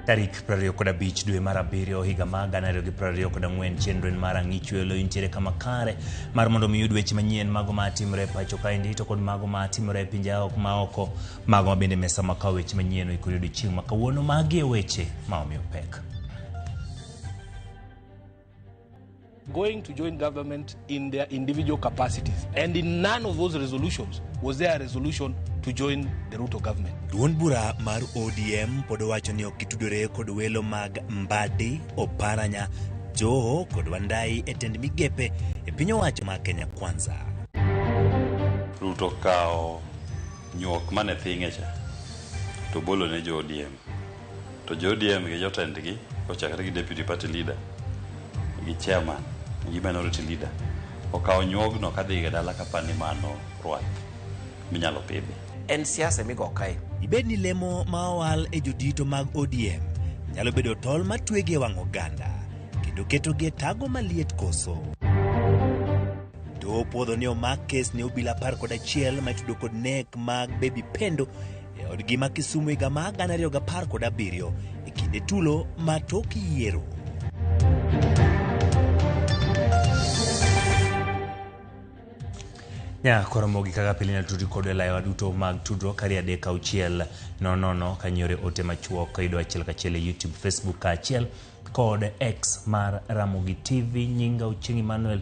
Tarik 25 dwe mar abiriyo higa mar 2024 chenro mar ang'ichwelo intiere kama kare mar mondo mi yud weche manyien mago matimore e pacho kae ndito kod mago matimore e pinje maoko mago mabende mesa makawo weche manyien ikuri odiochieng' ma kawuono magi e weche ma omiyo pek. Going to join government in their individual capacities, and in none of those resolutions was there a resolution to join the Ruto government. Duond bura mar ODM pod wacho ni ok gitudore kod welo mag Mbadi, Oparanya, Joho kod Wandai e tend migepe e piny owacho mar Kenya Kwanza. Ruto kao nyuok mane thinge cha to bolo ne jo ODM. To jo ODM gi jotendgi kochakre gi deputy party leader gi chairman gi minority leader okao nyuogno kadhi ga dala kapani mano rwat minyalo pidhi. En siasa migo kae. Ibed ni lemo ma owal e jodito mag ODM nyalo bedo tol matwegi e wang' oganda kendo ketogi e tago maliet koso. Puodho ne omak kes ne obila 11 ma itudo kod nek mag Baby Pendo e odgi ma Kisumu higa mar 2017 e kinde tulo ma tok yiero. Koromogi kaka pilina tudi kod layo duto mag tudruok kari 3-6-00 kanyore ote machuok kaido achiel kachiel e YouTube, Facebook achiel kod X mar Ramogi TV. Nyinga Uchingi Manuel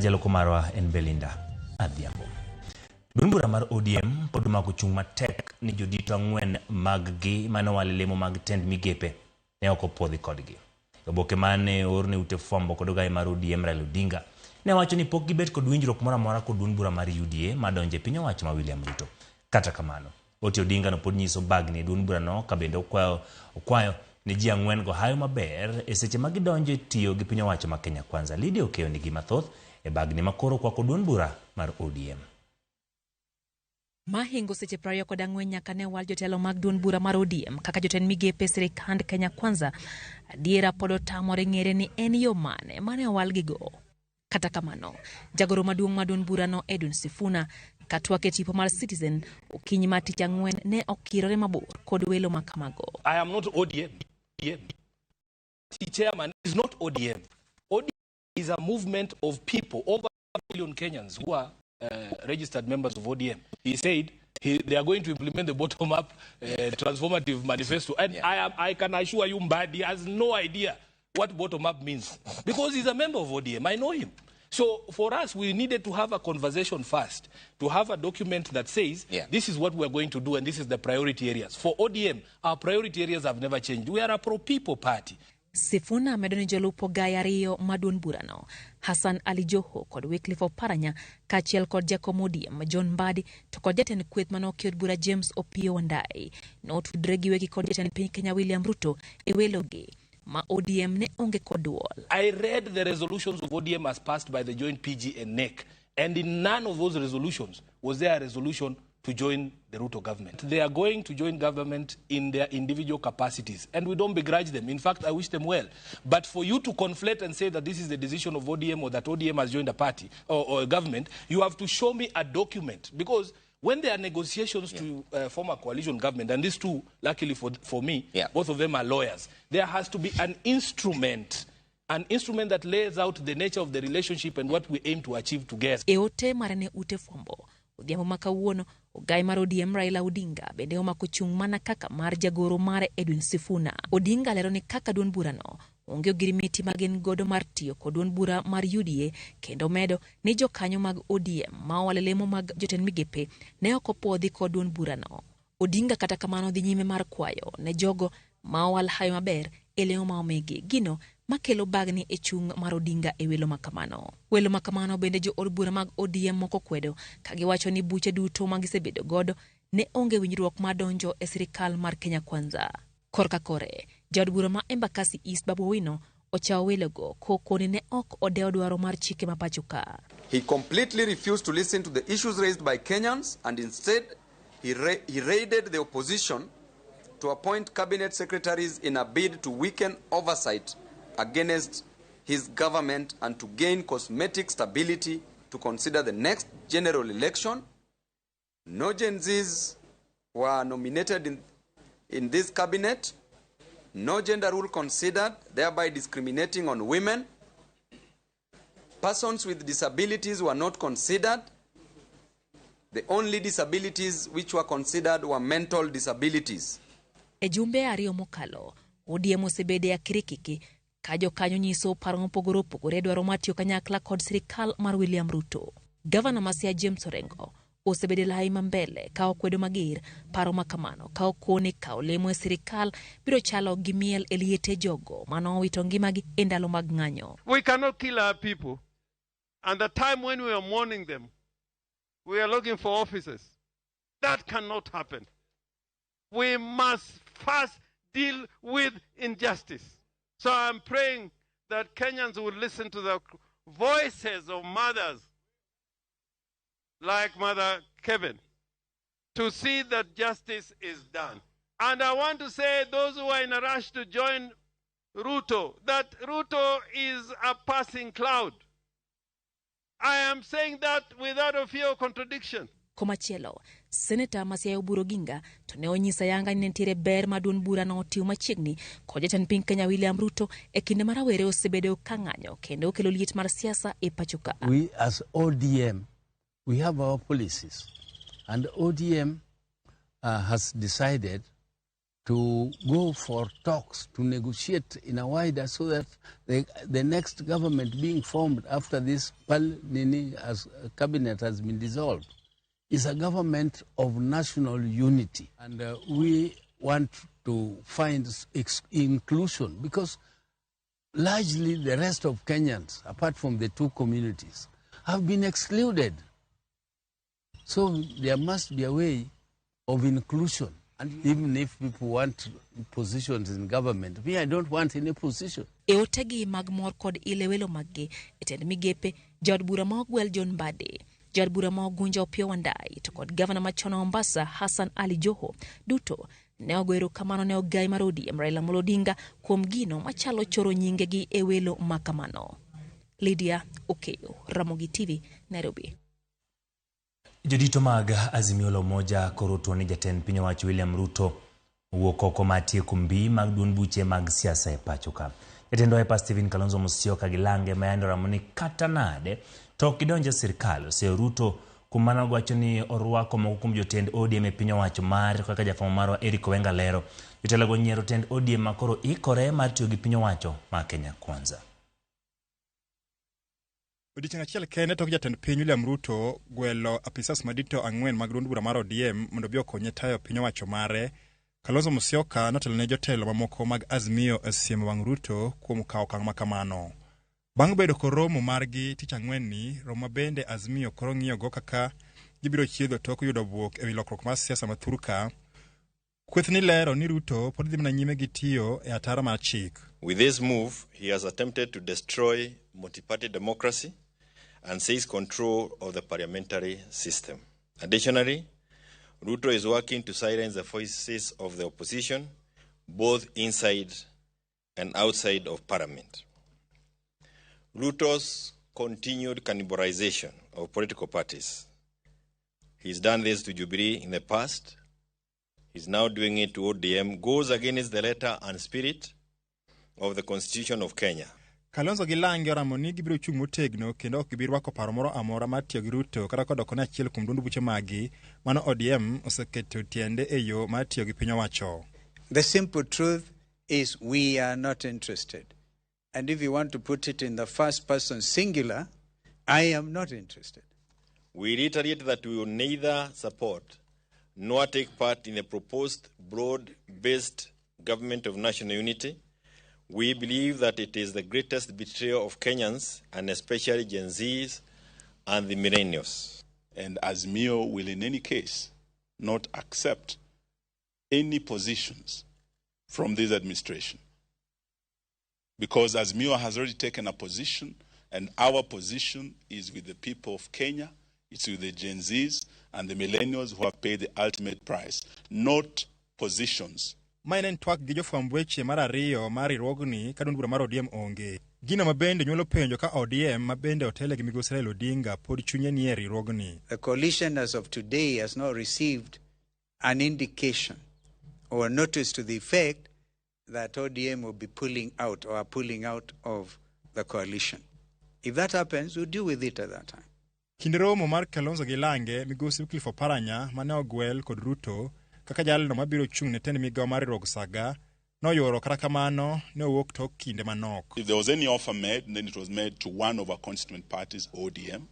jaloko marwa en Belinda Adhiambo. Duond bura mar ODM pod mako chung' matek ni jodito 4 mag-gi mane wale lemo mag tend migepe ne ok opodhi kodgi. Oboke mane orne ute fwambo kod ogai mar ODM Raila Odinga ne wacho ni pok gibet kod winjruok moro amora kod duond bura mar UDA madonje piny owacho ma William Ruto. Kata kamano, Ote Odinga no pod nyiso bagni duond bura no kabende okwayo ni ji 4 go hayo maber e seche ma gidonje tiyo gi piny owacho ma Kenya Kwanza. Lydia Okeyo nigi mathoth e bagni makoro kwako duond bura mar ODM. Mahingo seche 24 nyaka ne wal jotelo mag duond bura mar ODM kaka jotend migepe sirikand Kenya Kwanza adiera pod otamore ng'ere ni en yo mane owal gigo. Kata kamano, jagoro maduong' ma duond bura no Edwin Sifuna katwak e tipo mar Citizen okinyi ma tich ang'wen ne okirore mabor kod welo makamago. I am not ODM. The chairman is not ODM. ODM is a movement of people, over 1 million Kenyans who are registered members of ODM. He said they are going to implement the bottom-up transformative manifesto. And yeah. I can assure you Mbadi has no idea what bottom-up means. Because he's a member of ODM. I know him. So for us, we needed to have a conversation first, to have a document that says, this is what we're going to do and this is the priority areas. For ODM, our priority areas have never changed. We are a pro-people party. Sifuna medoni jolupo gaya riyo maduond burano, Hassan Ali Joho kod Wycliffe Oparanya, kachiel kod Jakom ODM John Mbadi, to kod jatend kweth manokiod bura James Opiyo Wandai, notudre gi wegi kod jatend piny Kenya William Ruto e welogi ma ODM ne onge kod duol. I read the resolutions of ODM as passed by the joint PG and NEC, and in none of those resolutions was there a resolution to join the Ruto government. They are going to join government in their individual capacities, and we don't begrudge them. In fact, I wish them well. But for you to conflate and say that this is the decision of ODM or that ODM has joined a party or a government, you have to show me a document. Because when there are negotiations to form a coalition government, and these two, luckily for me, both of them are lawyers, there has to be an instrument that lays out the nature of the relationship and what we aim to achieve together. Eote marane ute fombo. Odhiambo makawuono, ogai mar ODM Raila Odinga bende omako chung' mana kaka mar jagoro mare Edwin Sifuna. Odinga lero ni kaka duond burano onge ogirimiti magin godo mar tiyo kod duond bura mar UDA, kendo medo ni jokanyo mag ODM ma owale lemo mag jotend migepe ne ok opodhi kod duond burano. Odinga kata kamano dhi nyime mar kwayo ne jogo ma owal hayo maber e lemo ma omegi gino makelo bagni e chung' mar Odinga e welo makamano. Welo makamano bende jo od bura mag ODM moko kwedo kagiwacho ni buche duto magisebedo godo ne onge winjruok madonjo e sirikal mar Kenya Kwanza. Korka kore, jaod bura ma Embakasi East Babu Owino ochawo welogo kokoni ne ok odewo dwaro mar chike mapachoka. He completely refused to listen to the issues raised by Kenyans, and instead he raided the opposition to appoint cabinet secretaries in a bid to weaken oversight against his government and to gain cosmetic stability to consider the next general election. No Gen Zs were nominated in this cabinet. no gender rule considered, thereby discriminating on women. Persons with disabilities were not considered. The only disabilities which were considered were mental disabilities. E jumbe ariyo mokalo, ODM osebede akirikiki ka jokanyo nyiso paro mopogore opogore dwaro matiyo kanyakla kod sirikal mar William Ruto. Gavana Masia James Orengo osebede lai mbele ka okwedo mager paro makamano ka okone ka olemo e sirikal biro chalo gi miel e liete jogo mano wito ngimagi e ndalo mag ng'anyo. We cannot kill our people. And the time when we are mourning them, we are looking for officers. That cannot happen. We must first deal with injustice. So I'm praying that Kenyans will listen to the voices of mothers like Mother Kevin to see that justice is done. And I want to say those who are in a rush to join Ruto, that Ruto is a passing cloud. I am saying that without a fear of contradiction. Komachielo, Senator Masia Oburu Oginga to ne onyisa yanga ni nitiere ber maduon bura no otiyo machiegni kod jatend piny Kenya William Ruto e kinde mar rawere osebedo ka ng'anyo kendo okelo liet mar siasa e pacho ka. We as ODM, we have our policies, and ODM has decided to go for talks to negotiate in a wider so that the next government being formed after this cabinet has been dissolved is a government of national unity. And we want to find inclusion because largely the rest of Kenyans, apart from the two communities, have been excluded. So there must be a way of inclusion. And even if people want positions in government, me, I don't want any position. Eotegi magmor kod ilewelo magge etend migepe jod bura ma ogwel John Mbadi, jod bura ma ogunja Opiyo Wandayi to kod gavana machon wa Mombasa Hassan Ali Joho duto ne ogoero kamano ne ogai mar ODM Raila Amolo Odinga kuom gino machalo choro nyingegi e welo makamano. Lydia Okeyo, Ramogi TV, Nairobi. Jodito mag Azimio la Umoja koro tuoni jatend piny owacho William Ruto wuok oko matie kumbi mag duond buche mag siasa e pacho ka. Jatendo Wiper Stephen Kalonzo Musyoka gilange mayando ramoni kata nade tok gidonje sirkal se Ruto kumana gwacho ni orwako moko kuom jotend ODM e piny owacho mar kaka jafamo marwa Eric Owenga lero. Jotelo go nyiero tend ODM makoro ikore mar tiyo gi piny owacho ma Kenya Kwanza. Odiochieng' achiel kende tok jatend piny William Ruto gwelo apisas madito ang'wen mag duond bura mar ODM mondo bi okonye tayo piny owacho mare. Kalonzo Musyoka notelo ne jotelo mamoko mag Azimio e siemo wang' Ruto kuom kawo okang' makamano. Bang' bedo koromo margi tich ang'wen ni, romo bende Azimio koro ng'iyo go kaka gibiro chiedho tok yudo buok e wi lokruok mar siasa ma Thurka. Kweth ni lero ni Ruto pod dhi mana nyime gi tiyo e ataro mar chik. With this move, he has attempted to destroy multi-party democracy and seize control of the parliamentary system. Additionally, Ruto is working to silence the voices of the opposition, both inside and outside of parliament. Ruto's continued cannibalization of political parties. He's done this to Jubilee in the past. He's now doing it to ODM, goes against the letter and spirit of the Constitution of Kenya. Kalonzo gilange ramoni gibiro chung' motegno kendo ok gibiro rwako paro moro amora mar tiyo gi Ruto kata kod okone achiel kuom duond buche magi mano ODM oseketo tiende e yo mar tiyo gi piny owacho. The simple truth is we are not interested. And if you want to put it in the first person singular, I am not interested. We reiterate that we will neither support nor take part in the proposed broad-based government of national unity. We believe that it is the greatest betrayal of Kenyans, and especially Gen Zs and the millennials. And Azimio will in any case not accept any positions from this administration. Because Azimio has already taken a position, and our position is with the people of Kenya, it's with the Gen Zs and the millennials who have paid the ultimate price, not positions. Mainen twak gi jofwamb weche mar ariyo mar riwruogni ka duond bura mar ODM onge. Gino mabende nyuolo penjo ka ODM mabende otele gi migosi Raila Odinga pod chunye ni e riwruogni. The coalition as of today has not received an indication or a notice to the effect that ODM will be pulling out or are pulling out of the coalition. If that happens, we'll deal with it at that time. Kinde romo mar Kalonzo gi Lange, migosi Wycliffe Oparanya mane ogwel kod Ruto kaka jalno mabiro chung' ne tend migawo mar Rogsaga noyoro kata kamano ne owuok tok kinde manok. If there was any offer made, then it was made to one of our constituent parties, ODM,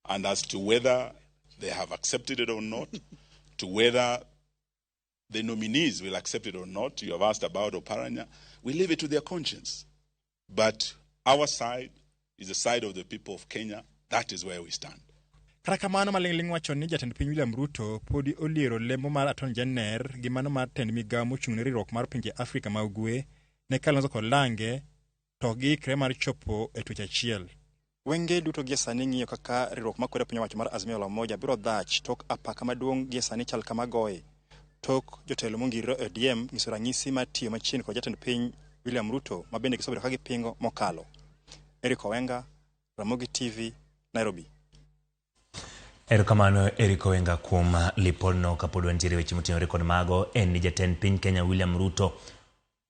and as to whether they have accepted it or not, to whether the nominees will accept it or not, you have asked about Oparanya, we leave it to their conscience. But our side is the side of the people of Kenya. That is where we stand. Kata kamano maling'ling wacho ni jatend piny William Ruto podi oliero lembo mar Attorney General gi mano mar tend migawo mochung' ne riwruok mar pinje Afrika ma Ugwe ne Kalonzo kod Lange to giikre mar chopo e twech achiel. Wenge duto gie sani ng'iyo kaka riwruok makwedo piny owacho mar Azimio la Umoja biro dhach tok apaka maduong' gie sani chal kama goye tok jotelo mongirore ODM nyiso ranyisi mar tiyo machiegni kod jatend piny William Ruto ma bende gisebedo ka gipingo mokalo. Eric Owenga, Ramogi TV, Nairobi. Erokamano Eric Owenga kuom lipodno kapod wantiere weche motenore kod mago en ni jatend piny Kenya William Ruto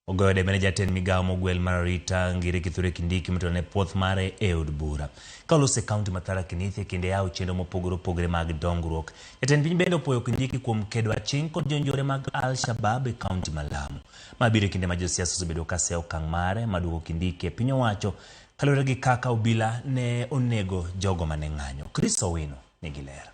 ogoyo debe ne jatend migawo mogwel mar arita Ngire Kithure Kindiki motelo ne puoth mare e od bura. Ka olose kaunti ma Tharaka Nithi kinde yawo chenro mopogore opogore mag dongruok. Jatend piny bende opwoyo Kindiki kuom kedo aching' kod jonjore mag Al-Shabaab e kaunti ma Lamu. Mabiro kinde ma josiasa osebedo ka seyo okang' mare maduoko Kindiki e piny owacho kaluwore gi kaka obila ne onego jogo mane ng'anyo. Chris Owino nigi ler.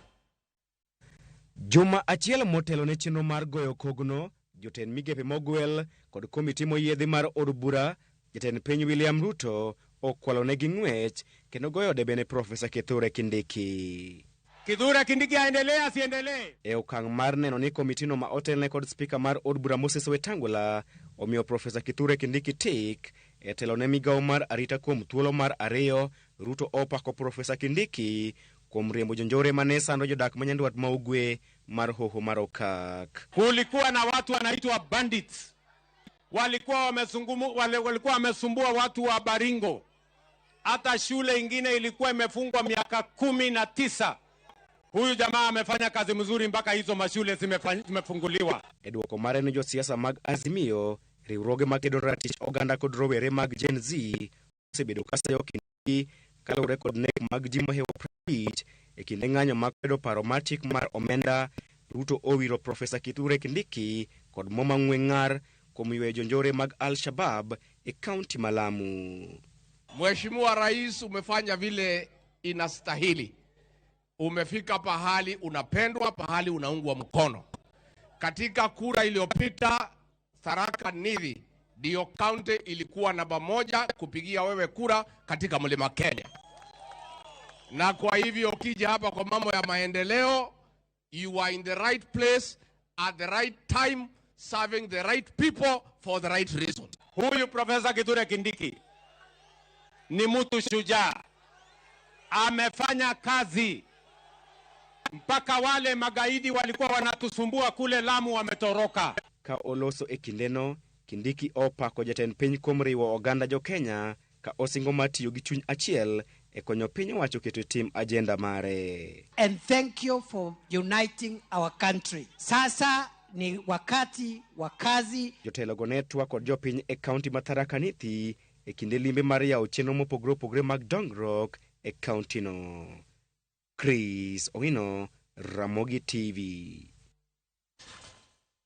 Juma achiel motelo ne chenro mar goyo kogno, jotend migepe mogwel kod komiti moyiedhi mar od bura, jatend piny William Ruto okwalo ne gi ng'wech kendo goyo debe ne Profesa Kithure Kindiki. Kithure Kindiki aendelee asiendelee? E okang' mar neno ni komitino ma otelne kod spika mar od bura Moses Wetangula omiyo Profesa Kithure Kindiki tik e telo ne migawo mar arita kuom thuolo mar ariyo. Ruto opako Profesa Kindiki kuom riembo jonjore mane sando jodak manyandwat ma ugwe mar hoho mar Okak. Kulikuwa na watu wanaitwa bandits, walikuwa wamesumbua watu wa Baringo. Hata shule ingine ilikuwa imefungwa miaka 19. Huyu jamaa amefanya kazi mzuri mpaka hizo mashule zimefunguliwa. Edwoko mare ne josiasa mag Azimio, riwruoge mag kedo ratich oganda kod rowere mag Gen Z osebedo ka seyo Kindiki kaluwore kod nek mag ji mohewo prabich e kinde ng'anyo mag kwedo paro mar chik mar omenda. Ruto owiro Profesa Kithure Kindiki kod moma ng'we ng'ar kuom yweyo jonjore mag Al-Shabaab e kaunti ma Lamu. Mheshimiwa Rais, umefanya vile inastahili. Umefika pahali unapendwa, pahali unaungwa mkono. Katika kura iliyopita Tharaka Nithi ndio kaunti ilikuwa namba 1 kupigia wewe kura katika Mlima Kenya. Na kwa hivyo ukija hapa kwa mambo ya maendeleo, you are in the right place at the right time, serving the right people for the right reason. Huyu Profesa Kithure Kindiki ni mtu shujaa, amefanya kazi mpaka wale magaidi walikuwa wanatusumbua kule Lamu wametoroka. Ka oloso e kindeno, Kindiki opako jatend piny kuom riwo oganda jo Kenya ka osingo matiyo gi chuny achiel e konyo piny owacho keto tim agenda mare. And thank you for uniting our country. Sasa ni wakati wa kazi. Jotelo go ne twak kod jopiny e kaunti ma Tharaka Nithi e kinde limbe mar yawo chenro mopogore opogore mag dongruok e kaunti no. Chris Owino, Ramogi TV.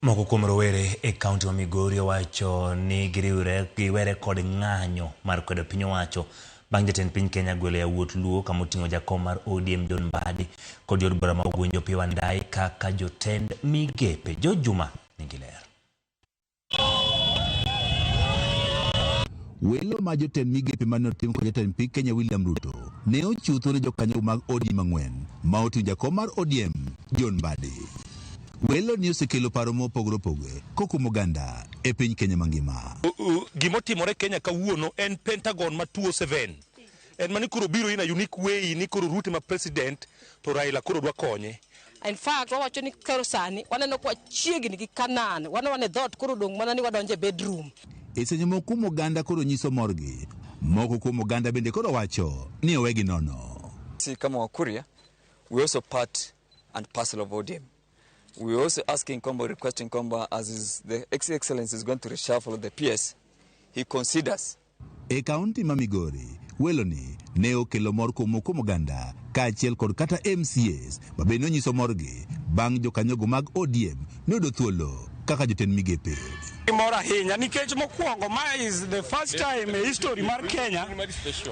Moko kuom rowere e kaunti ma Migori wacho ni giwere kod ng'anyo mar kwedo piny owacho bang' jatend piny Kenya gwelo yawuot Luo kamoting'o jakom mar ODM John Mbadi kod jod bura ma Ugwe Opiyo Wandayi kaka jotend migepe. Jo Juma nigi ler. Welo ma jotend migepe manotim kod jatend piny Kenya William Ruto ne ochutho ne jokanyo mag ODM ang'wen ma oting'o jakom mar ODM John Mbadi. Welo ni osekelo paro mopogore opogore kokuom oganda e piny Kenya mangima. Gimotimore Kenya kawuono en Pentagon ma 207. En mani koro biro in a unique way ni koro Ruto ma president to Raila koro dwa konye. In fact, wawacho ni kero sani waneno kwa chiegni gi Kanaan, wane dhot koro dong mana ni wadonje bedroom. E seche moko kuom oganda koro nyiso morgi, moko kuom oganda bende koro wacho ni owegi nono. Si kama Wakuria, we also part and parcel of ODM. We're also asking Kombo, requesting Kombo, as the Excellency is going to reshuffle the PS, he considers. E kaunti ma Migori, weloni ne okelo mor kuom oganda kaachiel kod kata MCAs ma bende nonyiso morgi bang' jokanyogo mag ODM noyudo thuolo kaka jotend migepe. Mor ahinya nikech mokwongo ma is the first time in history mar Kenya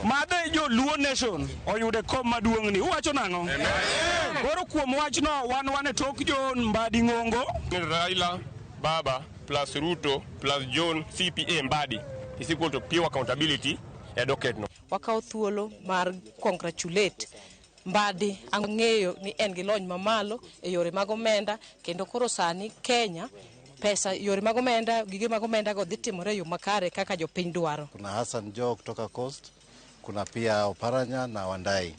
ma de jo Luo nation oyude kom maduong' ni. Uwacho nang'o? Koro kuom wachno wan e tok John Mbadi Ng'ongo. Raila, Baba plus Ruto plus John CPA Mbadi is equal to pure accountability e docket no. Wakawo thuolo mar congratulate Mbadi, ang'eyo ni en gi lony mamalo e yore mag omenda, kendo koro sani Kenya pesa yore mag omenda, gige mag omenda go dhi timore yo makare kaka jopiny dwaro. Kuna Hassan Joho kutoka Coast, kuna pia Oparanya na Wandai.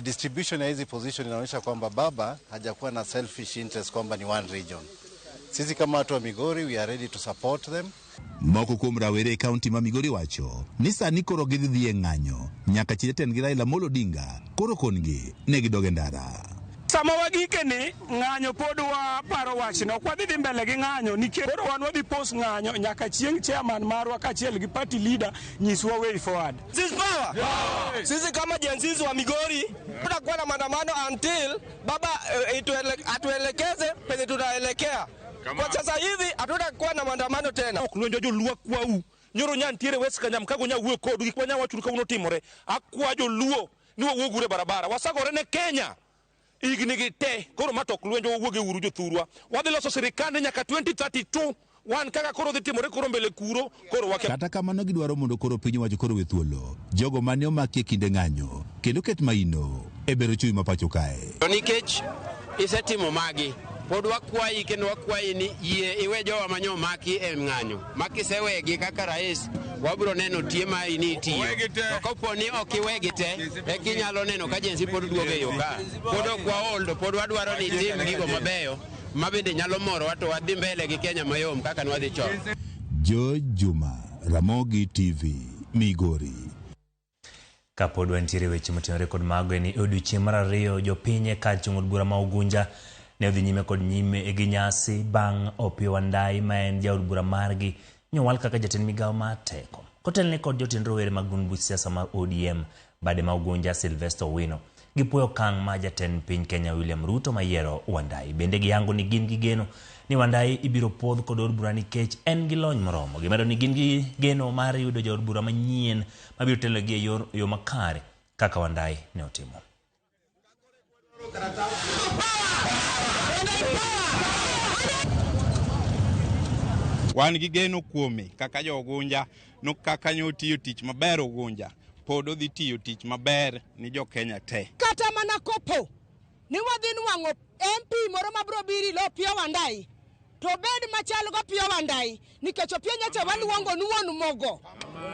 Distribution ya hizi position inaonyesha kwamba Baba hajakuwa na selfish interest kwamba ni one region. Sisi kama watu wa Migori, we are ready to support them. Moko kuom rawere kaunti ma Migori wacho ni sani koro gidhi e ng'anyo nyaka chi jatend gi Raila Amolo Odinga koro kongi ne gidoge ndara. Sama wagike ni ng'anyo pod waparo wachno, ok wadhi mbele gi ng'anyo nikech koro wan wadhi pos ng'anyo nyaka chieng' chairman marwa kaachiel gi party leader nyiswa way forward. Sisi power. Sisi kama jenzi wa Migori tutakuwa na maandamano until Baba atuelekeze penye tunaelekea. Kwa sasa hivi hatutakuwa na maandamano tena. Kulonjo jo Luo kwau. Nyoro nyantiere West Kanyam kago nya wuo kodu gik manya wachu ka uno timore. Akwa jo Luo ni wuogure barabara. Wasagore ne Kenya. Igni gi te koro matok lwenjo wuoge uru jo thurwa. Wadhi loso sirikande nyaka 2032. Wan kaka koro dhi timore koro mbele kuro koro wake. Kata kamano gidwaro mondo koro piny wacho koro we thuolo jogo mane omaki e kinde ng'anyo kendo ket maino e bero chuny ma pacho kae. Nikech isetimo magi pod wakwayi kendo wakwayi ni yie iwe jowa manyo maki e ng'anyo makisewegi kaka rais wabiro neno tie ma initiyo to kopo ni ok iwegi te e kinyalo neno ka jensi pod duogo e yo ka pod ok waoldo pod wadwaro ni tim gigo mabeyo ma bende nyalo moro wato wadhi mbele gi Kenya mayom kaka nwadhi chon. George Juma, Ramogi TV, Migori. Kapod wantiere weche motenore kod mago ni odiochieng' mar ariyo jopiny kar chung'od bura ma Ugunja ne odhi nyime kod nyime e ginyasi bang' Opiyo Wandayi ma en jaod bura margi nyowal kaka jatend migawo mar teko. Kotelne kod jotend rowere mag duond buch siasa mar ODM bade ma Ugunja Sylvester Owino gipuoyo okang' ma jatend piny Kenya William Ruto mayiero Wandayi. Bende giyango ni gin gi geno ni Wandayi ibiro podh kod od bura nikech en gi lony moromo. Gimedo ni gin gi geno mar yudo jaod bura manyien mabiro telo gi e yo makare kaka Wandayi ne otimo. Wan gi geno kuome kaka jo Ugunja no kaka nyo tiyo tich maber Ugunja pod odhi tiyo tich maber ni jo Kenya te. Kata mana kopo ni wadhi nwang'o MP moro mabro biri lo Opiyo Wandayi to bed machalo go Opiyo Wandayi nikech Opiyo nyacha waluongo nuon mogo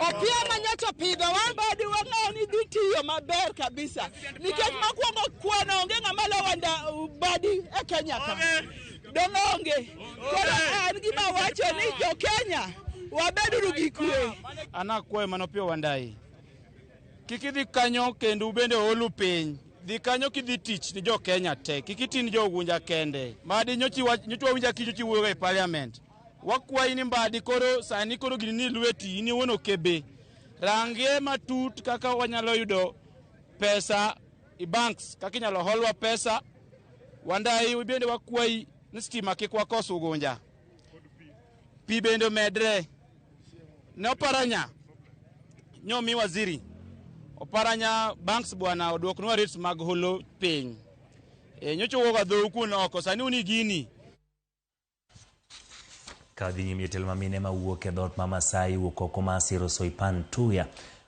Opiyo manyacha pidho wan badi wang'eyo ni dhi tiyo maber kabisa nikech makwongo kwano onge ng'ama lo badi e Kenya ka dononge koro an gima wacho ni jo Kenya wabedo gi kwe. Anakwayo mana Opiyo Wandayi kiki dhi kanyo kendo bende olu piny dhi kanyo kidhi tich ni jo Kenya te kiki tin jo Ugunja kende Mbadi nyochi winja kicho chiwuoyo e parliament wakwayi ni Mbadi koro sani koro gini ni lweti ni wono kebe rangie matut kaka wanyalo yudo pesa i banks kaka inyalo holwa pesa Wandayi bende wakwayi ni stima kik wakos Ugunja pi bende medre ne Oparanya nyomi waziri Oparanya banks bwana oduoknwa rates mag holo piny nyocho woga dho kuno oko sani uni gini kadhi nyime jotelo mamine ma wuok e dhot ma Masai wuok oko ma siro Soipan Tuya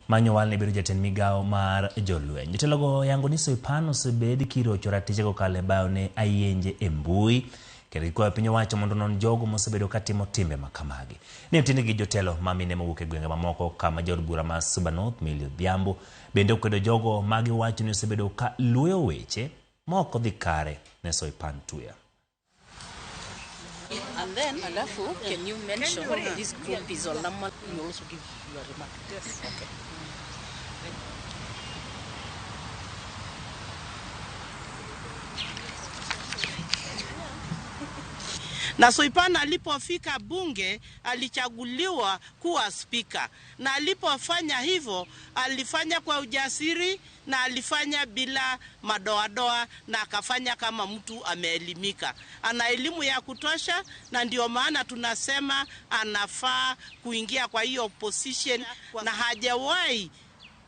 manyowal ne bedo jatend migawo mar jolweny. Jotelogo yango ni Soipan osebed kirocho ratijego kale bayo ne ayenje e mbui kendo gikwayo piny owacho mondo non jogo mosebedo katimo timbe makamagi. Ne otinde gi jotelo mamine mawuok e gwenge mamoko kama jaod bura ma Suba North Millie Odhiambo bende okwedo jogo magi wacho ni osebedo ka luyo weche moko dhi kare ne Soipan Tuya. And then, Alafu, can you mention this group is Olama? You also give your remark. Yes. Okay. Na Soipan alipofika bunge alichaguliwa kuwa spika, na alipofanya hivyo alifanya kwa ujasiri na alifanya bila madoadoa na akafanya kama mtu ameelimika. Ana elimu ya kutosha, na ndio maana tunasema anafaa kuingia kwa hiyo position na hajawahi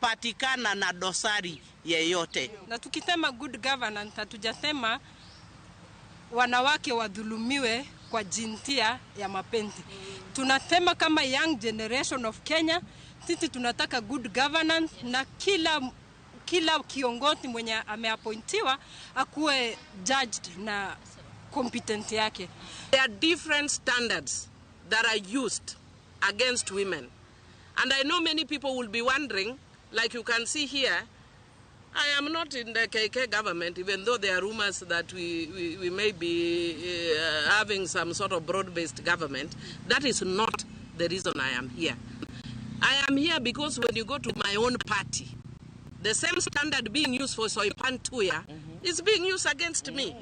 patikana na dosari yeyote. Na tukisema good governance hatujasema wanawake wadhulumiwe kwa jinsia ya mapenzi. Tunasema kama young generation of Kenya, sisi tunataka good governance na kila kiongozi mwenye ameappointiwa akuwe judged na competent yake. There are different standards that are used against women. And I know many people will be wondering, like you can see here, I am not in the KK government, even though there are rumors that we may be having some sort of broad-based government. That is not the reason I am here. I am here because when you go to my own party, the same standard being used for Soipan Tuya is being used against me.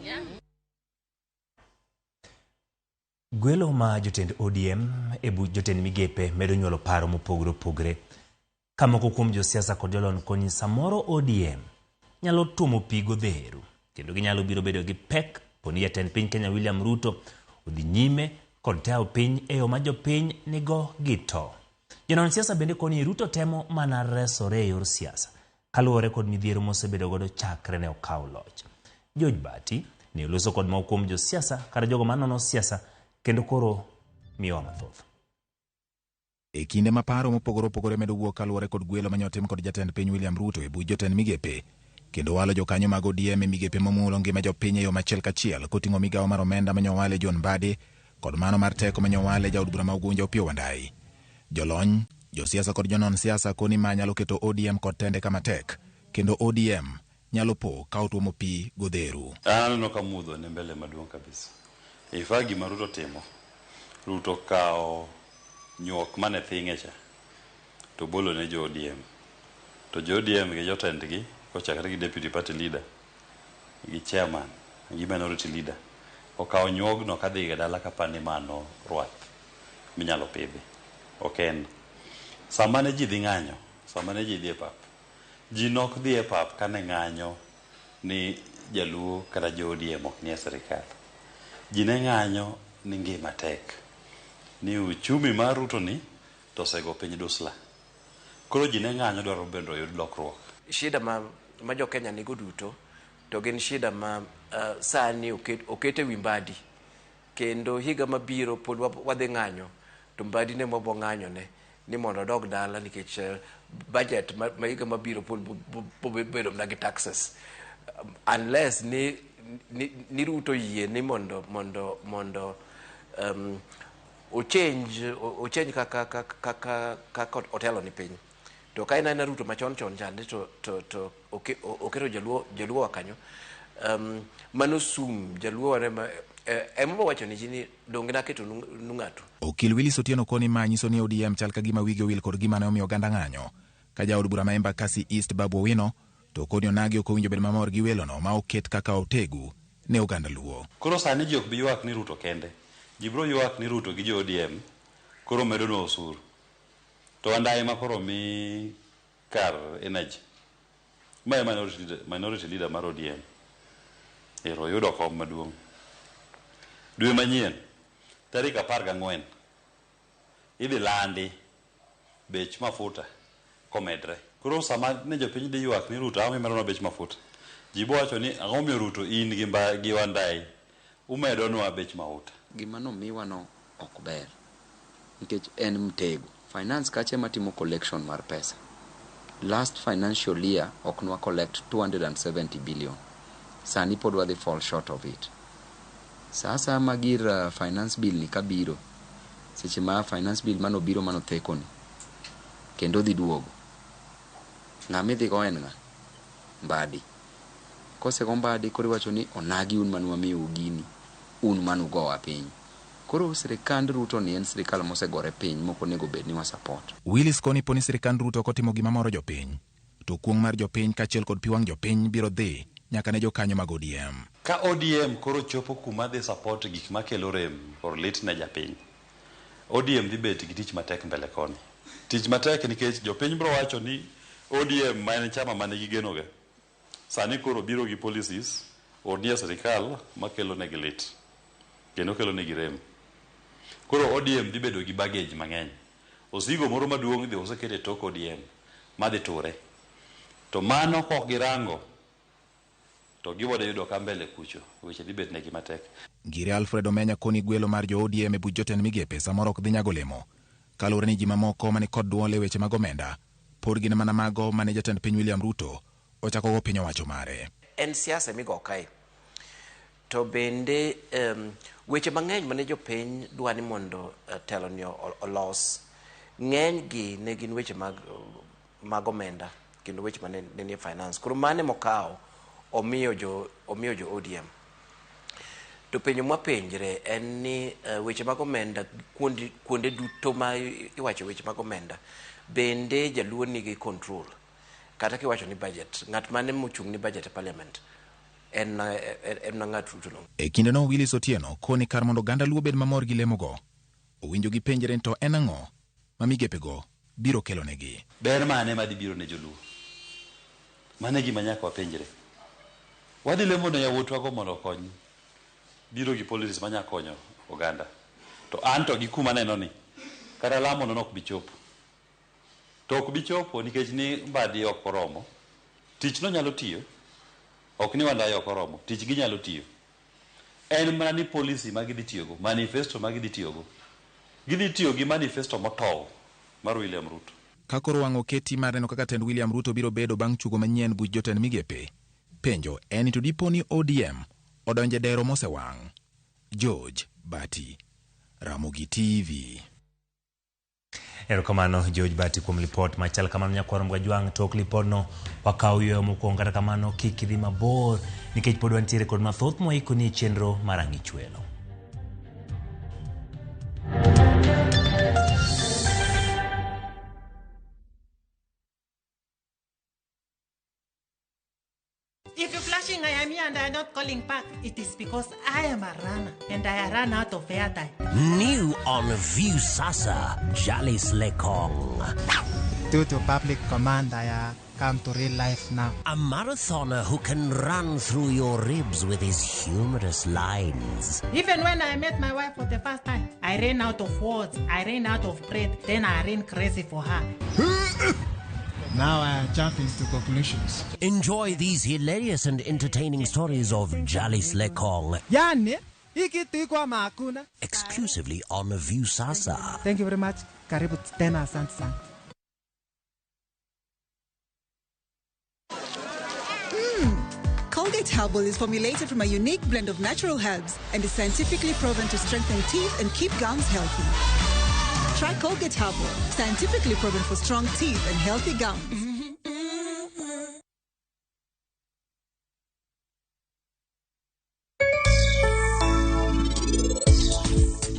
Gwelo ma jotend ODM ebu jotend migepe medo nyuolo paro mopogre kama kuom josiasa kod jolony koni samoro ODM nyalo tumo pigo dheru kendo ginyalo biro bedo gi pek poni jatend piny Kenya William Ruto odhi nyime kod tao piny e yo ma jopiny nigo gito. Jonon siasa bende koni Ruto temo mana resore e yor siasa kaluwore kod midhiero mosebedo godo chakre ne okaw loch. George Bati ne oloso kod moko kuom josiasa kata jogo manono siasa kendo koro miyo mathoth. E kinde ma paro mopogore medo wuok kaluwore kod gwelo manyotim kod jatend piny William Ruto e buch jotend migepe kendo walo jokanyo mag ODM e migepe mamulo ngima jopiny e yo machiel kachiel koting'o migawo mar omenda manyowale John Mbadi kod mano mar teko manyowale jaod bura ma Ugunja Opiyo Wandayi. Jolony, josiasa kod jonon siasa koni ma nyalo keto ODM kod tende kama tek kendo ODM nyalo po ka otuomo pi godheru. Aneno ka mudho ne mbele maduong' kabisa. Ifagi ma Ruto timo. Ruto kao nyuok mane thing'echa to bolo ne jo ODM. To jo ODM gi jotendgi kochakre gi deputy party leader gi chairman gi minority leader okao nyuogno kadhi ga dala ka pani mano rwath minyalo pidhi. Oken samane ji dhi ng'anyo, samane ji dhi e pap, ji nok dhi e pap kane ng'anyo ni jaluo kata jo ODM ok nie serikal. Ji ne ng'anyo ni ngima tek, ni uchumi mar Ruto ni to sego piny dusla. Koro ji ne ng'anyo dwaro bendo yud lokruok. Shida ma jo Kenya nigo duto to gin shida ma sani okete wi Mbadi, kendo higa mabiro pod wadhi ng'anyo to Mbadi ne mobo ng'anyo ne ni mondo dog dala nikech budget ma higa mabiro pod bedo na gi taxes unless ni Ruto yie ni mondo o change kaka otelo ni piny. To ka ina Ruto machon chande to okero jaluo wakanyo mano sum jaluo ne emo wacho ni jini dongna keto nung'ato. Okil Willis Otieno koni ma nyiso ni ODM chal ka gima wigi owil kod gima ne omiyo oganda ng'anyo ka jaod bura ma Embakasi East Babu Owino to koni onagi ok owinjo bedo mamor gi welono ma oket kaka otegu ne oganda luo. Koro sani ji ok bi ywak ni Ruto kende, ji biro ywak ni Ruto gi jo ODM koro medo no osuru. To Wandayi ma koro mi kar energy ma minority leader mar ODM ero yudo kom maduong'. Dwe manyien tarik 14 idhi landi bech mafuta komedre. Koro sama ne jopiny dhi ywak ni Ruto ang'o mimedo bech mafuta, ji bo wacho ni ang'o miyo Ruto in gi Wandayi umedonwa bech mafuta. Gima nomiwa no ok ber nikech en mtego. Finance kache matimo collection mar pesa. Last financial year ok nwa collect 270 billion. Sani pod wadhi fall short of it. Sasa magir finance bill ni kabiro. Seche ma finance bill mano biro mano thekoni. Kendo dhi duogo. Ng'ama dhi go en ng'a? Mbadi. Kose go Mbadi koro wacho ni onagi un manu wamiyo ugini. Un manu gowa piny. Koro sirikand Ruto ni en sirikal mosegore piny moko nego bed ni wa support. Willis koni poni sirikand Ruto kotimo gima moro jopiny. To kuong mar jopiny kachiel kod piwang jopiny biro dhi nyaka ne jokanyo mag ODM. Ka ODM koro chopo kuma dhi support gik makelo rem or lit ne japiny, ODM dhi bet gi tich matek mbele koni. Tich matek nikech jopiny bro wacho ni ODM ma en chama mane gigenoga sani koro biro gi policies odie sirikal makelo negi lit kendo kelo negi rem. Koro ODM dhi bedo gi baggage mang'eny. Osigo moro maduong' dhi osekete tok ODM madhi ture. To mano kok girango to giwode yudo ka mbele kucho weche dhi bet negi matek. Ngire Alfred Omenya koni gwelo mar jo ODM e buch jotend migepe samoro ok dhi nyago lemo. Kaluwore ni ji mamoko mani kod duol e weche mag omenda pod gin mana mago mane jatend piny William Ruto ochako go piny owacho mare. En siasa migo kae. To bende weche mang'eny mane jopiny dwani mondo telo ni olos ng'eny gi ne gin weche mag omenda kendo weche mane ni finance. Koro mane mokawo omiyo jo ODM. To penjo mwapenjre en ni weche mag omenda kuonde duto ma iwacho weche mag omenda bende jaluo nigi control. Kata kiwacho ni budget, ng'at mane mochung' ni budget e parliament en ng'at Ruto. E kinde no Willis Otieno koni kar mondo ganda luo bed mamor gi lemo go. Owinjo gi penjre to en ang'o ma migepe go biro kelo negi. Ber mane madhi biro ne joluo? Mane gima nyaka wapenjre. Wadhi lemo ne yawuotwa go mondo okony. Biro gi policies manya konyo oganda. To anto gi kuma neno ni kata lamo no ok bichopo. To ok bichopo nikech ni mbadi ok oromo. Tich no nyalo tiyo. Ok ni wandayo ok oromo. Tich gi nyalo tiyo. En mana ni policy ma gidhi tiyogo, manifesto ma gidhi tiyogo. Gidhi tiyo gi manifesto motow mar William Ruto. Kakoro wang'o keti mar neno kaka tend William Ruto biro bedo bang' chugo manyien buch jotend migepe. Penjo en to dipo ni ODM odonje dero mosewang'. George Bati, Ramogi TV. Erokamano George Bati kuom lipot machal kamano nyakwaro Mgajwang' tok lipodno wakaw yo mokwongo kata kamano kik idhi mabor nikech pod wantiere kod mathoth moiko ni chenro mar ang'ich welo. If you're flashing I am here and I am not calling back, it is because I am a runner and I ran out of airtime. New on View Sasa, Jalis Lekong. Due to public command, I come to real life now. A marathoner who can run through your ribs with his humorous lines. Even when I met my wife for the first time, I ran out of words, I ran out of breath, then I ran crazy for her. Now I am jumping to conclusions. Enjoy these hilarious and entertaining stories of Jalis Lekong. Exclusively on View Sasa. Thank you very much. Karibu tena, asante sana. Colgate Herbal is formulated from a unique blend of natural herbs and is scientifically proven to strengthen teeth and keep gums healthy. Try Colgate Herbal, scientifically proven for strong teeth and healthy gums.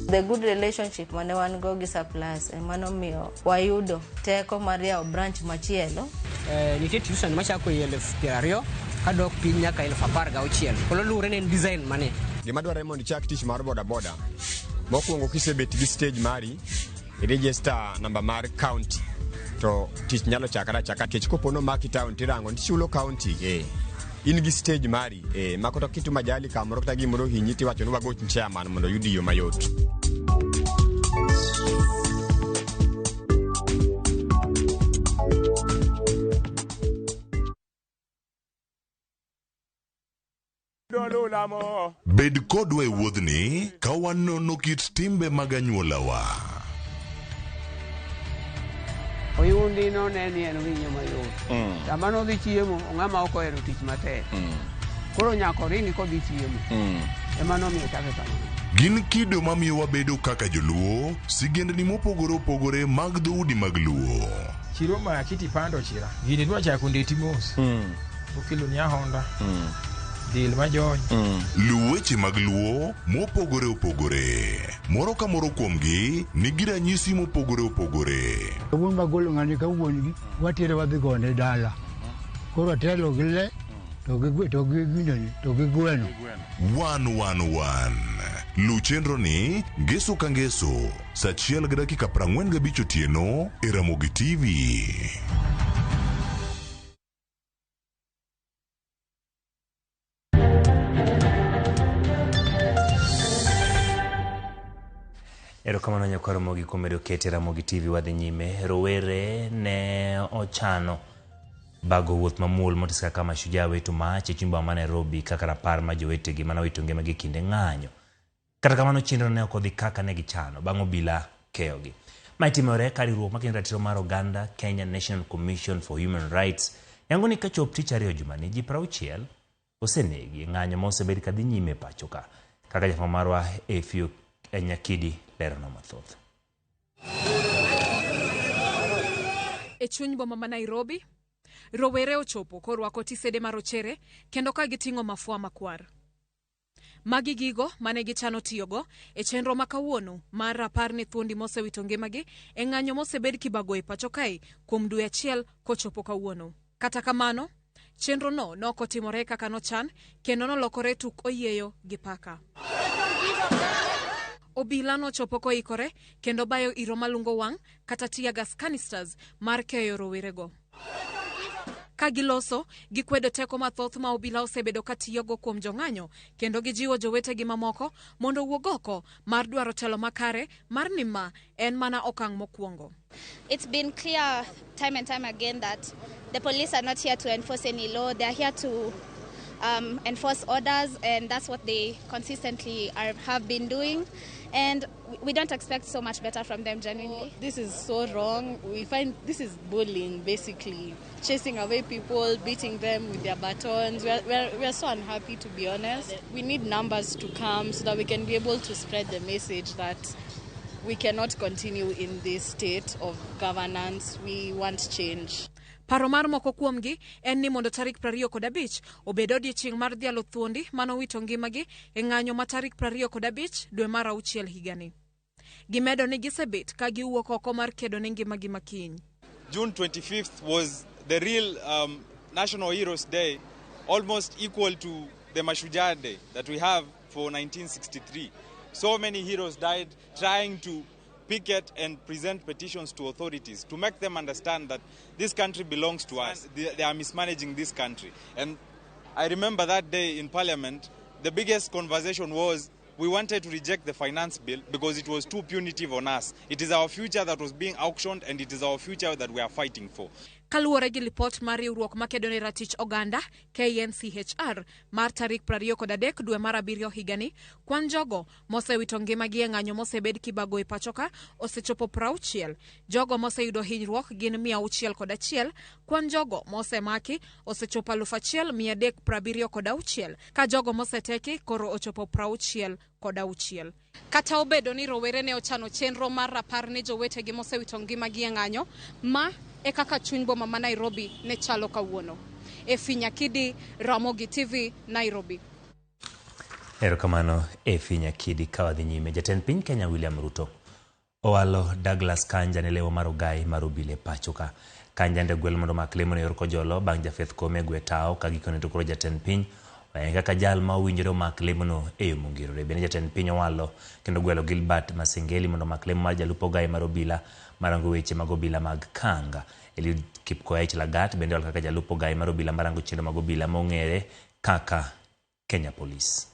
The good relationship mane wan go gi suppliers mano miyo wayudo teko mar yawo branch machielo. Nitie tuition machako 20,000 kadok piny nyaka 16,000. Kolo luwore ne design mane. Gima dwarore mondo ichak tich mar boda boda. Mokwongo kisebet gi stage mari, register number mar county. To tich nyalo chakara chaka tich kopono maki town tirango tichulo county in gi stage mari makoto kitu majali kamoro kata gimoro hinyi tiwacho ni wago chairman mondo yudi yo mayot. Bed kodwa e wuodhni ka wanono kit timbe mag anyuolawa. Oyundi no ne ni en winyo mayot. Sama no dhi chiemo, ng'ama ok ohero tich matek. Koro nyaka oringi kodhi chiemo. Ema nomiyo chake kamano. Gin kido mamiyo wabedo kaka joluo, sigendni mopogore opogore mag dhoudi mag luo. Chiro ma kiti pando chira. Gini dwa chako ndeti mos. Okelo nya Honda. Dil majony. Luweche mag luo mopogore opogore. Moro ka moro kuomgi nigi ranyisi mopogore opogore. Wuon magolo ng'ani ka wuon gi watere wadhi gone dala. Koro telo gi le 111 Luw chenro ni ngeso ka ngeso saa 1:45 otieno e Ramogi TV. Erokamano nyakwa Ramogi kuom medo kete Ramogi TV wadhi nyime. Rowere ne ochano bago wuoth mamuol motis kaka mashujaa wetu mach e chumba ma Nairobi kaka rapar ma jowetegi mane owito ngimagi kinde ng'anyo. Kata kamano chenro ne ok odhi kaka ne gichano bang' obila keyogi. Ma timore ka riwruok makendo ratiro mar oganda Kenya National Commission for Human Rights yango ni ka chop tich ariyo jumani ji 60 osenegi ng'anyo ma osebed kadhi nyime pacho ka. Kaka jafwambo marwa Efio Nyakidi lerona mathoth. E chuny boma ma Nairobi, rowere ochopo korwako tisede marochere kendo ka giting'o mafua makwar. Magi gigo mane gichano tiyogo e chenro makawuono mar rapar ne thuondi mosewito ngimagi e ng'anyo mosebed kibago e pacho kae kuom dwe achiel kochopo kawuono. Kata kamano, chenro no nokotimore kaka nochan kendo nolokore tuk oyieyo gi paka. Obila nochopo koikore kendo bayo iro malungo wang' kata tear gas canisters mar keyo rowerego. Ka giloso, gikwedo teko mathoth ma obila osebedo katiyogo kuom jong'anyo kendo gijiwo jowetegi mamoko mondo wuog oko mar dwaro telo makare mar nima en mana okang' mokwongo. It's been clear time and time again that the police are not here to enforce any law. They are here to enforce orders, and that's what they consistently have been doing. And we don't expect so much better from them, genuinely. This is so wrong. We find this is bullying, basically. Chasing away people, beating them with their batons. We're so unhappy, to be honest. We need numbers to come so that we can be able to spread the message that we cannot continue in this state of governance. We want change. Paro mar moko kuomgi en ni mondo tarik 25 obed odiechieng' mar dhialo thuondi manowito ngimagi e ng'anyo ma tarik 25 dwe mar auchiel higani. Gimedo ni gisebet ka giwuok oko mar kedo ne ngimagi makiny. June 25th was the real National Heroes Day, almost equal to the Mashujaa Day that we have for 1963. So many heroes died trying to picket and present petitions to authorities to make them understand that this country belongs to us. They are mismanaging this country. And I remember that day in Parliament, the biggest conversation was we wanted to reject the finance bill because it was too punitive on us. It is our future that was being auctioned, and it is our future that we are fighting for. Kaluwore gi lipot mar riwruok makedo ne ratich oganda KNCHR mar tarik 23 dwe mar 7 higani, kwan jogo mosewito ngimagi e ng'anyo mosebed kibago e pachoka osechopo 60. Jogo moseyudo hinyruok gin 601. Kwan jogo mosemaki osechopo 1376 ka jogo moseteki koro ochopo 66. Kata obedo ni rowere ne ochano chenro mar rapar ne jowetegi mosewito ngimagi e ng'anyo ma e kaka chuny boma ma Nairobi ne chalo kawuono. Efio Nyakidi, Ramogi TV, Nairobi. Erokamano Efio Nyakidi ka wadhi nyime. Jatend piny Kenya William Ruto owalo Douglas Kanja ne lewo mar ogai mar obila e pacho ka. Kanja nde gwel mondo mak lemo ne yor kojolo bang' Jafeth Kome gwe tao ka gikone to koro jatend piny kaka jal ma owinjore mak lemono e yo mongirore. Bende jatend piny owalo kendo gwelo Gilbert Masengeli mondo mak lemo mar jalup ogai mar obila marango weche mag obila mag Kanga. Eliud Kipkoech Lagat bende owalo kaka jalup ogai mar obila marango chenro mag obila mong'ere kaka Kenya Police.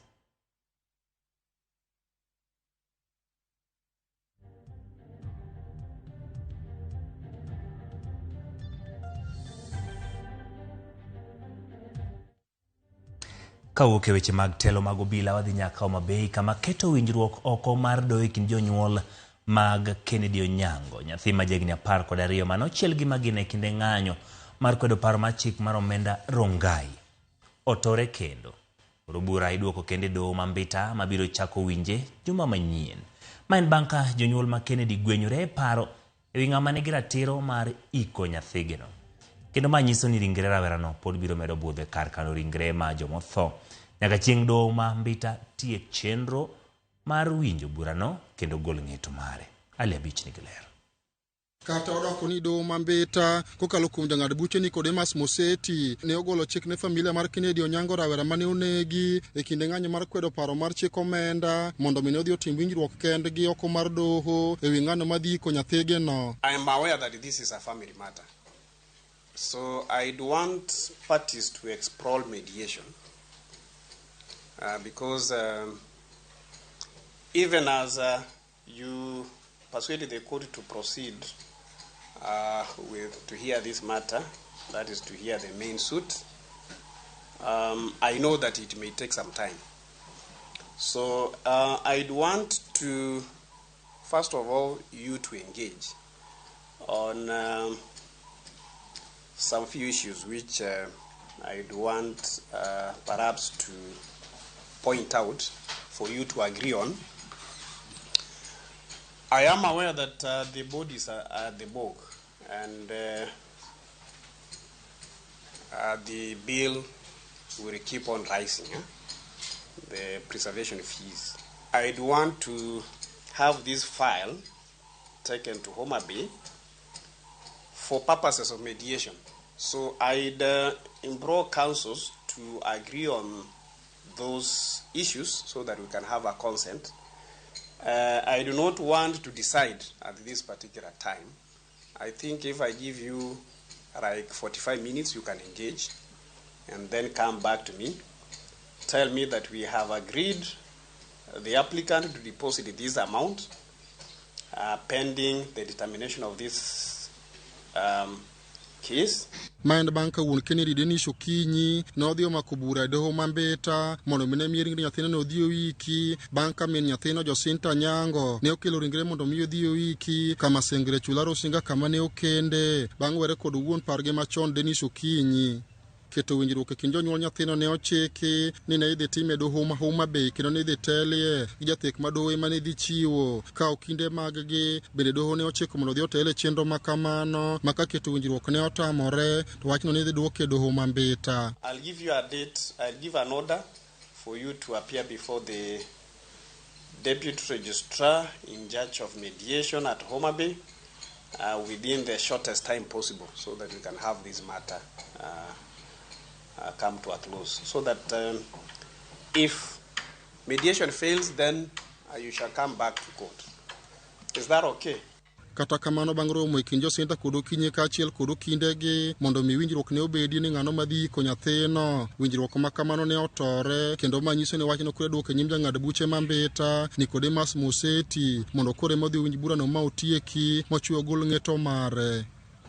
Kawuok e weche mag telo mag obila wadhi nyaka Homa Bay kama keto winjruok oko mar doyo kind jonyuol mag Kennedy Onyango, nyathi ma jahigni 12 manochiel gi magina e kinde ng'anyo mar kwedo paro mar chik mar omenda Rongai otore kendo. Bura iduoko kende doho ma Mbita mabiro chako winje juma manyien. Ma en bang' ka jonyuol ma Kennedy gwenyore e paro e wi ng'ama nigi ratiro mar iko nyathigino. Kendo ma nyiso ni ringre rawerano pod biro medo budho kar kano ringre ma jomotho nyaka chieng' doho ma Mbita tiek chenro mar winjo burano kendo gol ng'eto mare. Ali Abich nigi lero. Kata odoko ni doho mambeta kokalo kuom jang'ad buche Nicodemus Moseti ne ogolo chik ne familia mar Kennedy Onyango rawera mane onegi e kinde ng'anyo mar kwedo paro mar chik omenda mondo mi ne odhi otim winjruok kendgi oko mar doho e wi ng'ano madhi ko nyathige no. I am aware that this is a family matter. So I'd want parties to explore mediation because even as you persuaded the court to proceed to hear this matter, that is to hear the main suit, I know that it may take some time. So I'd want to, first of all, you to engage on some few issues which I'd want perhaps to point out for you to agree on. I am aware that the bodies are at the bog and the bill will keep on rising, the preservation fees. I'd want to have this file taken to Homa Bay for purposes of mediation. So I'd implore councils to agree on those issues so that we can have a consent. I do not want to decide at this particular time. I think if I give you like 45 minutes, you can engage and then come back to me. Tell me that we have agreed the applicant to deposit this amount pending the determination of this case. Mind banka wun Kennedy Denis Okinyi no dio makubura doho mambeta mondo mine miring nyathino no dio wiki banka min nyathino Josinta Nyango ne okelo ringre mondo miyo dio wiki kama sengre chularo singa kama ne okende bang' were kod wuon parge machon Denis Okinyi. Keto winjruok e kind jonyuol nyathino ne ochiki ni ne idhi time doho ma Homa Bay kendo ne idhi telie gi jathek madoho ema ne dhi chiwo ka okinde mag-gi bende doho ne ochiko mondo dhi otele chenro makamano maka keto winjruok ne otamore to wachno ne idhi duoke e doho mambeta. I'll give you a date, I'll give an order for you to appear before the Deputy Registrar in charge of mediation at Homa Bay within the shortest time possible so that we can have this matter come to a close. So that if mediation fails, then you shall come back to court. Is that okay? Kata kamano bang' romo e kind Josinta kod Okinyi kaachiel kod okindegi mondo mi winjruok ne obedi ni ng'ano madhi ko nyathino. Winjruok ma kamano ne otore kendo manyiso ni wachno kure duoke nyim jang'ad buche mambeta Nicodemus Moseti mondo kore modhi winj burano ma otieki mochiwo gol ng'eto mare.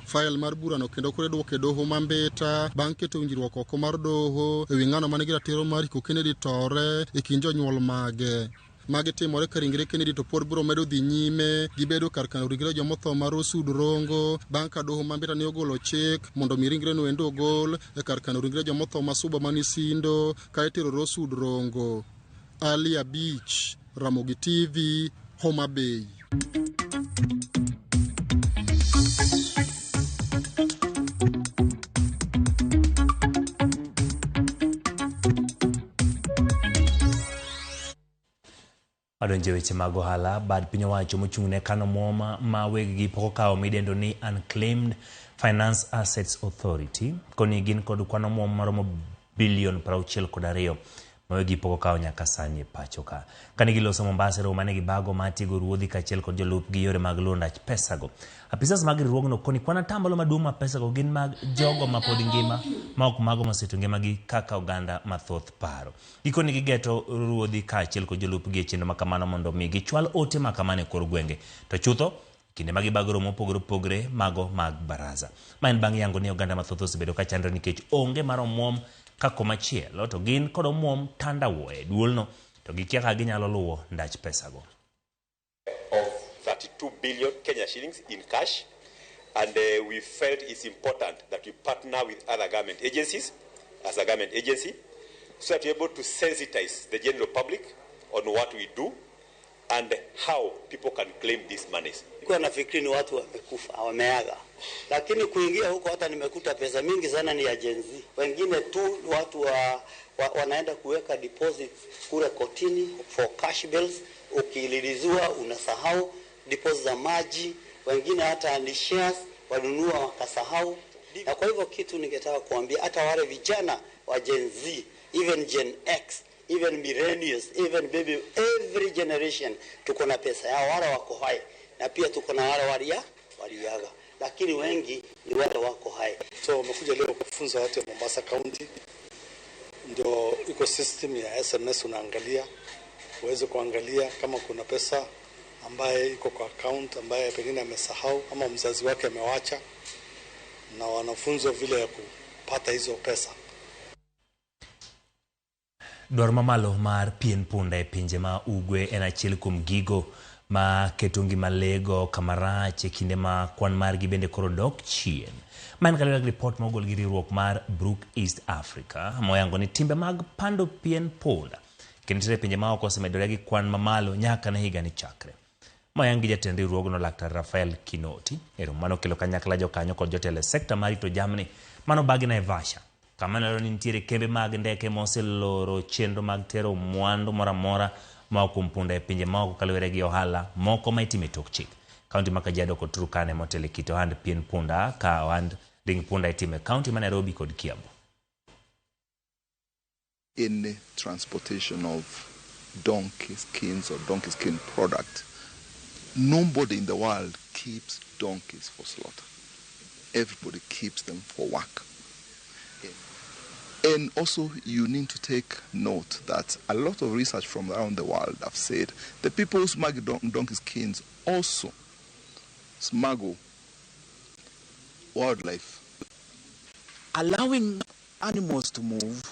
File mar burano kendo kure duoke doho mambeta bang' keto winjruok oko mar doho e wi ng'ano manigi ratiro mar iko Kennedy tore e kind jonyuol mage. Magi timore ka ringre Kennedy to pod biro medo dhi nyime gibedo kar kano ringre jomotho mar Osud Rongo bang' ka doho mambeta ne ogolo chik mondo mi ringre no endo ogol e kar kano ringre jomotho ma Suba Manisindo ka itero Osud Rongo. Ali Abich, Ramogi TV, Homa Bay. Adonje weche mag ohala bad piny owacho mochung'ne kano moma ma weg-gi pok okawo midendo ni Unclaimed Finance Assets Authority koni gin kod kwano moma maromo bilion 62 ma weg-gi pok okawo nyaka sani e pacho ka. Kane giloso Mombasa romo mane gibago matiego ruodhi kaachiel kod jolupgi yore mag londach pesago. Apisas mag riwruogno koni kwan atamalo maduong' ma pesago gin mag jogo ma pod ngima ma ok mago moseto ngimagi kaka oganda mathoth paro. Gikoni gigeto ruodhi kaachiel kod jolupgi e chenro makamano mondo mi gichwal ote makamano e kor gwenge. To chutho kinde ma gibago romo opogore mago mag baraza. Ma en bang' yango ni oganda mathoth osebedo ka chandore nikech onge mar omwom kako machielo to gin kod omwom tandawo e duolno to gikia ka ginyalo luwo ndach pesago. Of 32 billion Kenya shillings in cash, and we felt it's important that we partner with other government agencies as a government agency so that we're able to sensitize the general public on what we do and how people can claim these monies. Kwa nafikiri ni watu wamekufa, wameaga. Lakini kuingia huko hata nimekuta pesa mingi sana ni ya Gen Z. Wengine tu watu wanaenda kuweka deposits kule kotini for cash bills, ukililiziwa unasahau deposit za maji, wengine hata ni shares wanunua wakasahau. Na kwa hivyo kitu ningetaka kuambia hata wale vijana wa Gen Z, even Gen X, even millennials, even baby, every generation tuko na pesa yao, wale wako hai, na pia tuko na wale waliaga, lakini wengi ni wale wako hai. So wamekuja leo kufunza watu wa Mombasa County, ndio ecosystem ya SMS unaangalia, uweze kuangalia kama kuna pesa ambaye iko kwa account ambaye pengine amesahau ama mzazi wake amewacha, na wanafunzwa vile ya kupata hizo pesa. Dwaro mamalo mar pien punda e pinje ma ugwe en achiel kuom gigo ma keto ngima lego kamarach e kinde ma kwan margi bende koro dok chien. Man kaluwore gi report mogol gi riwruok mar Brook East Africa moyango ni timbe mag pando pien punda kendo nitie pinje ma oko osemedore gi kwan mamalo nyaka ne higa ni chakre. Moyangi jatend riwruogno Laktar Rafael Kinoti mano kelo kanyakla jokanyo kod jotelo sekta mar rito jamni mano bagi Naivasha kama nalo ni nitiere kembe mag ndeke moseloro chenro mag tero mwandu moramora ma ok punda e pinje ma ok kaluwore gi ohala moko ma itimo tok chik. Kaunti ma Kajiado kod Turkana motelo kit ohand pien punda ka ohand ring punda itimo e kaunti ma Nairobi kod Kiambu. In transportation of donkey skins or donkey skin product, nobody in the world keeps donkeys for slaughter. Everybody keeps them for work. And also you need to take note that a lot of research from around the world have said the people who smuggle donkey skins also smuggle wildlife. Allowing animals to move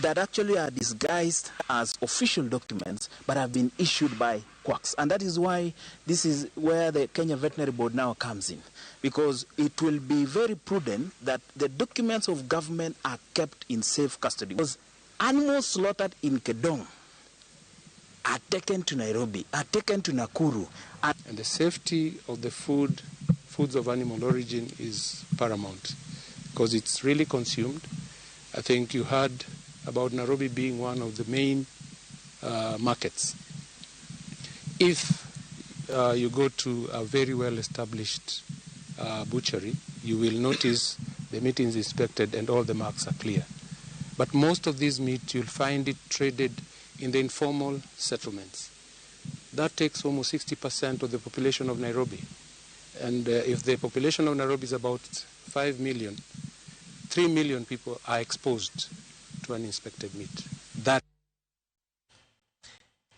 that actually are disguised as official documents but have been issued by quacks. And that is why this is where the Kenya Veterinary Board now comes in, because it will be very prudent that the documents of government are kept in safe custody. Because animals slaughtered in Kedong are taken to Nairobi, are taken to Nakuru. And the safety of the foods of animal origin is paramount because it's really consumed. I think you heard about Nairobi being one of the main markets. If you go to a very well-established butchery, you will notice the meat is inspected and all the marks are clear. But most of these meat, you'll find it traded in the informal settlements. That takes almost 60% of the population of Nairobi. And if the population of Nairobi is about 5 million, 3 million people are exposed to uninspected meat. That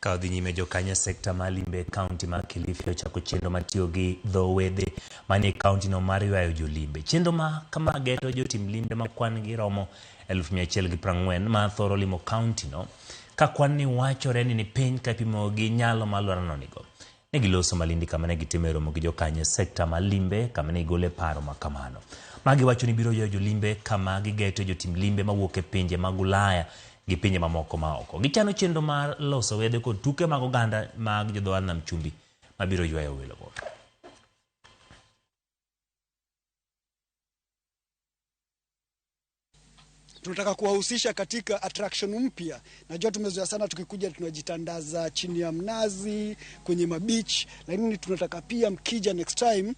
Kaudhi nyime jokanya sekta malimbe county ma Kilifi ochako chenro matiyo gi dho wedhe manie county no mar ywayo jolimbe. Chenro ma kama geto jotim limbe ma kwan gi romo 1,140 ma thoro limo county no ka kwan ni wachore ni piny kapimo gi nyalo malwarano nigo. Ne giloso Malindi kama ne gitimo romo gi jokanya sekta malimbe kama ne igole paro makamano. Magi wacho ni biro ywayo jolimbe kama gigeto jotim limbe mawuok e pinje mag Ulaya gi pinje mamoko ma oko. Gichano chenro mar loso wedhe kod tuke mag oganda mag jodhoad nam chumbi mabiro ywayo welogo. Tunataka kuwahusisha katika attraction mpya. Najua tumezoea sana tukikuja tunajitandaza chini ya mnazi kwenye mabeach, lakini tunataka pia mkija next time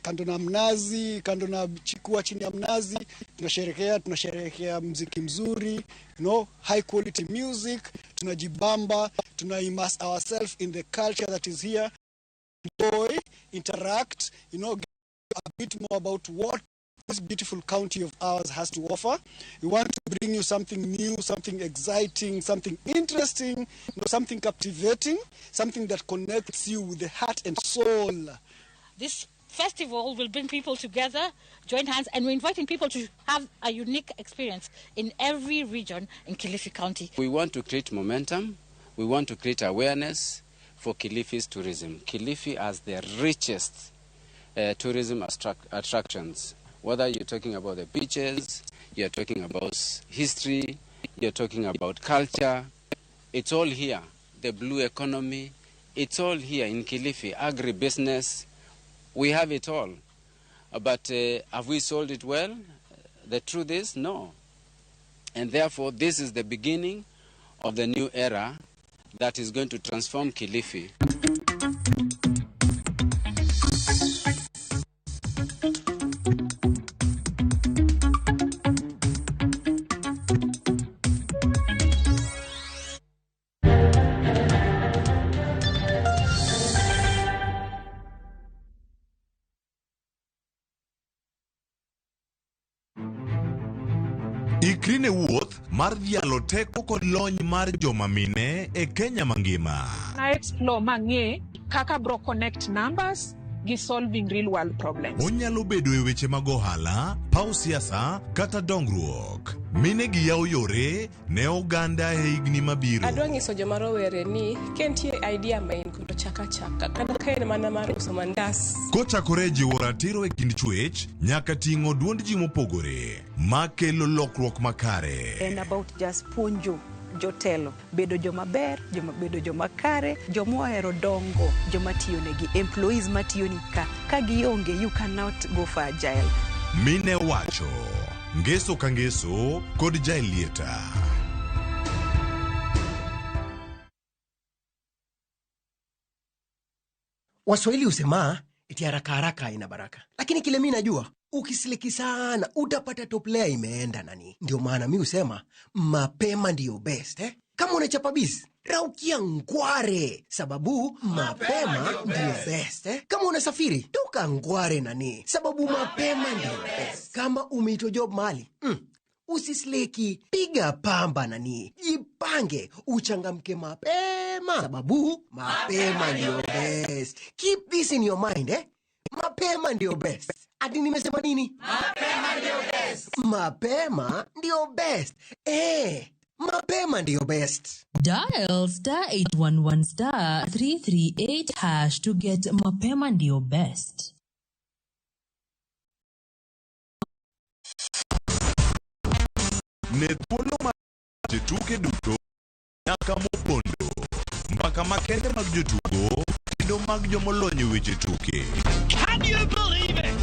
kando na mnazi, kando na chikua chini ya mnazi, tunasherehekea muziki mzuri, high quality music, tunajibamba, immerse ourselves in the culture that is here, enjoy, interact, get a bit more about what this beautiful county of ours has to offer. We want to bring you something new, something exciting, something interesting, something captivating, something that connects you with the heart and soul. This festival will bring people together, join hands, and we're inviting people to have a unique experience in every region in Kilifi County. We want to create momentum. We want to create awareness for Kilifi's tourism. Kilifi has the richest tourism attractions. Whether you're talking about the beaches, you're talking about history, you're talking about culture, it's all here. The blue economy, it's all here in Kilifi. Agribusiness, we have it all. But have we sold it well? The truth is, no. And therefore, this is the beginning of the new era that is going to transform Kilifi. Ikri ne wuoth mar dhialo teko kod lony mar joma mine e Kenya mangima. Na explore mang'e kaka bro connect numbers gi solving real world problems. Onyalo bedo e weche mag ohala, paw siasa kata dongruok. Mine gi yawo yore ne oganda e higni mabiro. Adwa nyiso joma rowere ni kentie idea main kendo chaka kata kaen mana mar uso mandas. Kochakore jiwo ratiro e kind chwech nyaka ting'o duond ji mopogore makelo lokruok makare. And about just puonjo jotelo bedo joma ber, bedo joma kare, joma ohero dongo, joma tiyo negi, employees matiyo ni ka gionge, you cannot go for agile. Mine wacho, ngeso ka ngeso kod jailieta. Waswahili husema eti haraka haraka ina baraka. Lakini kile mimi najua, ukisiliki sana utapata top layer imeenda nani. Ndio maana mimi husema mapema ndio best Kama unachapa biz, raukia ngware, sababu mapema ndio best Kama unasafiri, toka ngware nani, sababu mapema ndio best. Kama umeitwa job mahali, usisleki, piga pamba nani, jipange, uchangamke mapema, sababu mapema ndio best. Keep this in your mind mapema ndio best. Ati nimesema nini? Mapema ndio best. Mapema ndio best. Mapema ndio best. Dial *811*338# to get mapema ndio best. Ne thuolo mar tuke duto nyaka mopondo mpaka makende mag jotugo kendo mag jomolony weche tuke. Can you believe it?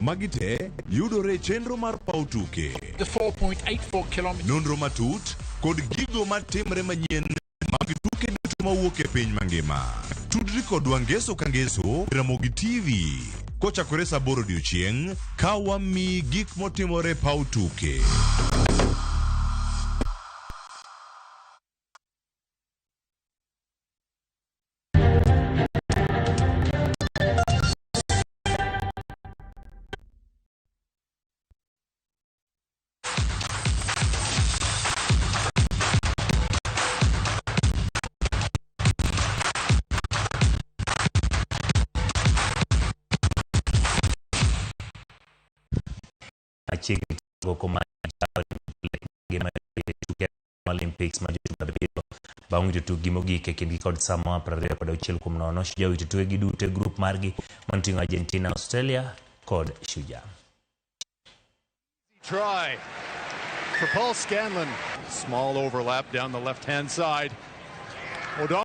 Magite yudore chenro mar paw tuke. The 4.84 kilometers. Nonro matut kod gigo matimre manyien mag tuke duto mawuok e piny mangima. Tudri kod wangeso ka ngeso Ramogi TV. Kochakore saa 8 odiechieng' ka wami gik motimore paw tuke. Olympics bang' jotugi mogik e kindgi kod Samoa 26-0. Shujaa wito tuegi duto e grup margi moting'o Argentina, Australia kod Shujaa. Try for Paul Scanlon. Small overlap down the left-hand side.